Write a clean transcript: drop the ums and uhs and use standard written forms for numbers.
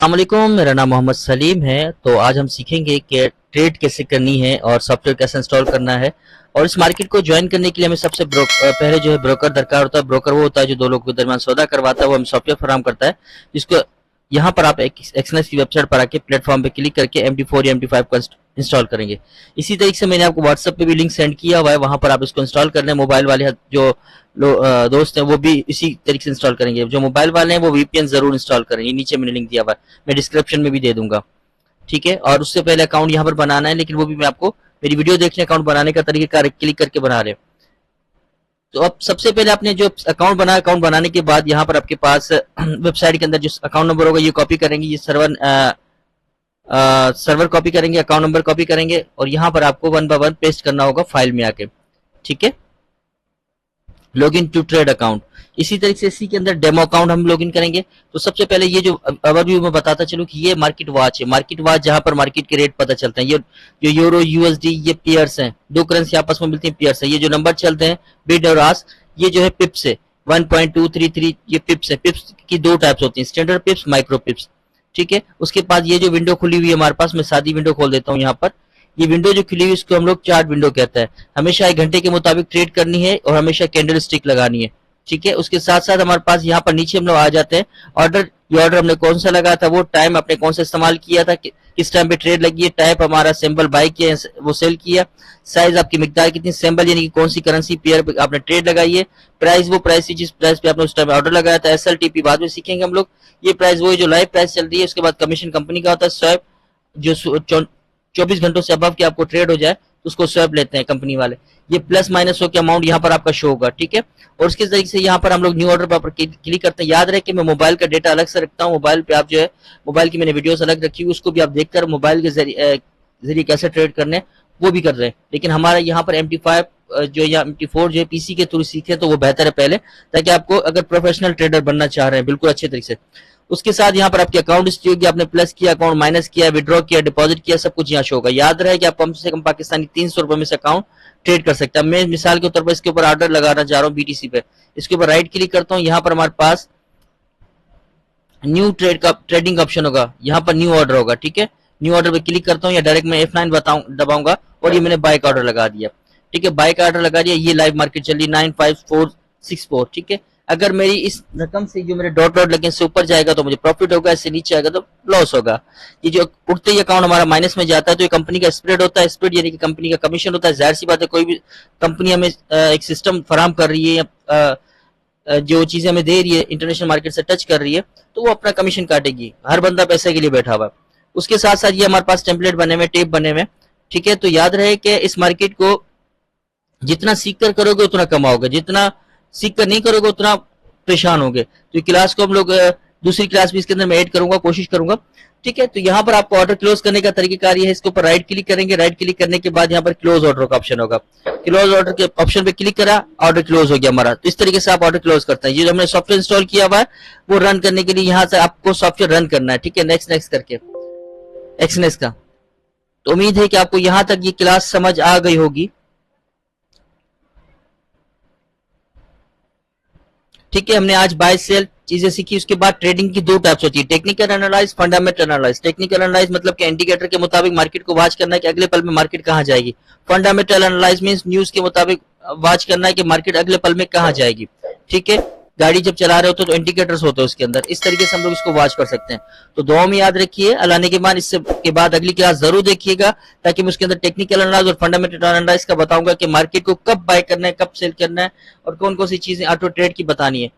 अस्सलामुअलैकुम, मेरा नाम मोहम्मद सलीम है। तो आज हम सीखेंगे कि ट्रेड कैसे करनी है और सॉफ्टवेयर कैसे इंस्टॉल करना है। और इस मार्केट को ज्वाइन करने के लिए हमें सबसे पहले जो है ब्रोकर दरकार होता है। ब्रोकर वो होता है जो दो लोगों के दरमियान सौदा करवाता है, वो हमें सॉफ्टवेयर फराहम करता है, जिसको यहाँ पर आप एक्सनेस की वेबसाइट पर आके प्लेटफॉर्म पे क्लिक करके MD4 या MD5 को इंस्टॉल करेंगे। इसी तरीके से मैंने आपको व्हाट्सएप पे भी लिंक सेंड किया हुआ है, वहां पर आप इसको इंस्टॉल कर लें। मोबाइल वाले जो दोस्त हैं वो भी इसी तरीके से इंस्टॉल करेंगे। जो मोबाइल वाले हैं वो VPN जरूर इंस्टॉल करें, ये नीचे मैंने लिंक दिया हुआ है, मैं डिस्क्रिप्शन में भी दे दूंगा। ठीक है, और उससे पहले अकाउंट यहाँ पर बनाना है, लेकिन वो भी मैं आपको मेरी वीडियो देखने अकाउंट बनाने का तरीका क्लिक करके बना रहे। तो अब सबसे पहले आपने जो अकाउंट बनाया, अकाउंट बनाने के बाद यहाँ पर आपके पास वेबसाइट के अंदर जो अकाउंट नंबर होगा ये कॉपी करेंगे, ये सर्वर कॉपी करेंगे, अकाउंट नंबर कॉपी करेंगे और यहाँ पर आपको 1 बाय 1 पेस्ट करना होगा फाइल में आके। ठीक है, लॉगिन टू ट्रेड अकाउंट। इसी तरीके से इसी के अंदर डेमो अकाउंट हम लॉगिन करेंगे। तो सबसे पहले ये जो ओवरव्यू में बताता चलूं कि ये मार्केट वॉच है। मार्केट वॉच जहां पर मार्केट के रेट पता चलते हैं। ये जो यूरो USD ये पेयर्स हैं, दो करेंसी आपस में मिलती है, पेयर्स है। ये जो नंबर चलते हैं बिड और आस्क, ये जो है पिप्स है 1.233, ये पिप्स है। पिप्स की दो टाइप्स होती हैं, स्टैंडर्ड पिप्स, माइक्रो पिप्स। ठीक है, उसके बाद ये जो विंडो खुली हुई है हमारे पास, मैं सादी विंडो खोल देता हूँ। यहाँ पर ये विंडो जो खुली हुई इसको हम लोग चार्ट विंडो कहते हैं। हमेशा 1 घंटे के मुताबिक ट्रेड करनी है और हमेशा कैंडल स्टिक लगानी है। ठीक है, उसके साथ साथ हमारे पास यहाँ पर नीचे हम लोग आ जाते हैं ऑर्डर। ये ऑर्डर हमने कौन सा लगाया था, वो टाइम आपने कौन सा इस्तेमाल किया था, किस टाइम पे ट्रेड लगी है, टाइप हमारा सिंबल बाय किया वो सेल किया, साइज आपकी मिकदार कितनी, सिंबल यानी कि कौन सी करेंसी पेयर पे आपने ट्रेड लगाई है, प्राइस वो प्राइस जिस प्राइस पे आपने उस टाइम ऑर्डर लगाया था। SLTP बाद में सीखेंगे हम लोग। ये प्राइस वो जो लाइव प्राइस चल रही है। उसके बाद कमीशन कंपनी का होता है, स्वैप जो 24 घंटों से अबव के आपको ट्रेड हो जाए तो उसको स्वैप लेते हैं कंपनी वाले। ये प्लस माइनस हो के अमाउंट यहाँ पर आपका शो होगा। ठीक है, और उसके तरीके से यहाँ पर हम लोग न्यू ऑर्डर पर क्लिक करते हैं। याद रहे कि मैं मोबाइल का डेटा अलग से रखता हूँ। मोबाइल पे आप जो है मोबाइल की मैंने वीडियोस अलग रखी हुई, उसको भी आप देखकर मोबाइल के जरिए कैसे ट्रेड करने वो भी कर रहे हैं। लेकिन हमारा यहाँ पर MT5 जो या MT4 जो PC के थ्रू सीखे तो वो बेहतर है पहले, ताकि आपको अगर प्रोफेशनल ट्रेडर बनना चाह रहे हैं बिल्कुल अच्छे तरीके से। उसके साथ यहाँ पर आपकी अकाउंट हिस्ट्री होगी, आपने प्लस किया, अकाउंट माइनस किया, विड्रॉ किया, डिपॉजिट किया, सब कुछ यहाँ शो होगा। याद रहे कि आप कम से कम पाकिस्तानी 300 रुपए में से अकाउंट ट्रेड कर सकते हैं। मैं मिसाल के तौर पर इसके ऊपर ऑर्डर लगाना चाह रहा हूँ BTC पे, इसके ऊपर राइट क्लिक करता हूँ। यहाँ पर हमारे पास न्यू ट्रेड का ट्रेडिंग ऑप्शन होगा, यहाँ पर न्यू ऑर्डर होगा। ठीक है, न्यू ऑर्डर पे क्लिक करता हूँ या डायरेक्ट मैं F9 दबाऊंगा और ये मैंने बाय का ऑर्डर लगा दिया। ठीक है, बाय का ऑर्डर लगा दिया। ये लाइव मार्केट चल रही 95464। ठीक है, अगर मेरी इस रकम से जो मेरे डॉट डॉट लगे से ऊपर जाएगा तो मुझे प्रॉफिट होगा, इससे नीचे आएगा तो लॉस होगा। ये जो उठते ही अकाउंट हमारा माइनस में जाता है तो ये कंपनी का स्प्रेड होता है। स्प्रेड यानी कि कंपनी का कमीशन होता है। जाहिर सी बात है, कोई भी कंपनी हमें एक सिस्टम फराहम कर रही है या जो चीजें हमें दे रही है, इंटरनेशनल मार्केट से टच कर रही है, तो वो अपना कमीशन काटेगी। हर बंदा पैसे के लिए बैठा हुआ। उसके साथ साथ ये हमारे पास टेम्पलेट बने हुए, टेप बने हुए। ठीक है, तो याद रहे कि इस मार्केट को जितना सीख कर करोगे उतना कमाओगे, जितना सीख कर नहीं करोगे उतना परेशान होगे। तो क्लास को हम लोग दूसरी क्लास भी इसके अंदर मैं ऐड करूंगा, कोशिश करूंगा। ठीक है, तो यहाँ पर आपको ऑर्डर क्लोज करने का तरीका है, इसके ऊपर राइट क्लिक करेंगे। राइट क्लिक करने के बाद यहाँ पर क्लोज ऑर्डर का ऑप्शन होगा। क्लोज ऑर्डर के ऑप्शन पे क्लिक करा, ऑर्डर क्लोज हो गया हमारा। तो इस तरीके से आप ऑर्डर क्लोज करते हैं। ये जो हमने सॉफ्टवेयर इंस्टॉल किया हुआ है वो रन करने के लिए यहाँ से आपको सॉफ्टवेयर रन करना है। ठीक है, नेक्स्ट नेक्स्ट करके एक्सनेस का। तो उम्मीद है कि आपको यहाँ तक ये क्लास समझ आ गई होगी। ठीक है, हमने आज बाय सेल चीजें सीखी। उसके बाद ट्रेडिंग की दो टाइप्स होती है, technical analyse, fundamental analyse. Technical analyse मतलब कि इंडिकेटर के मुताबिक मार्केट को वॉच करना है कि अगले पल में मार्केट कहां जाएगी। फंडामेंटल एनालाइज मींस न्यूज के मुताबिक वॉच करना है कि मार्केट अगले पल में कहां जाएगी। ठीक है, गाड़ी जब चला रहे होते तो इंडिकेटर्स होते हैं उसके अंदर, इस तरीके से हम लोग इसको वॉच कर सकते हैं। तो दुआ में याद रखिए। अल्लाह ने के बाद इससे के बाद अगली क्लास जरूर देखिएगा, ताकि मैं उसके अंदर टेक्निकल एनालाइज और फंडामेंटल एनालाइज का बताऊंगा कि मार्केट को कब बाय करना है, कब सेल करना है और कौन कौन सी चीजें ऑटो ट्रेड की बतानी है।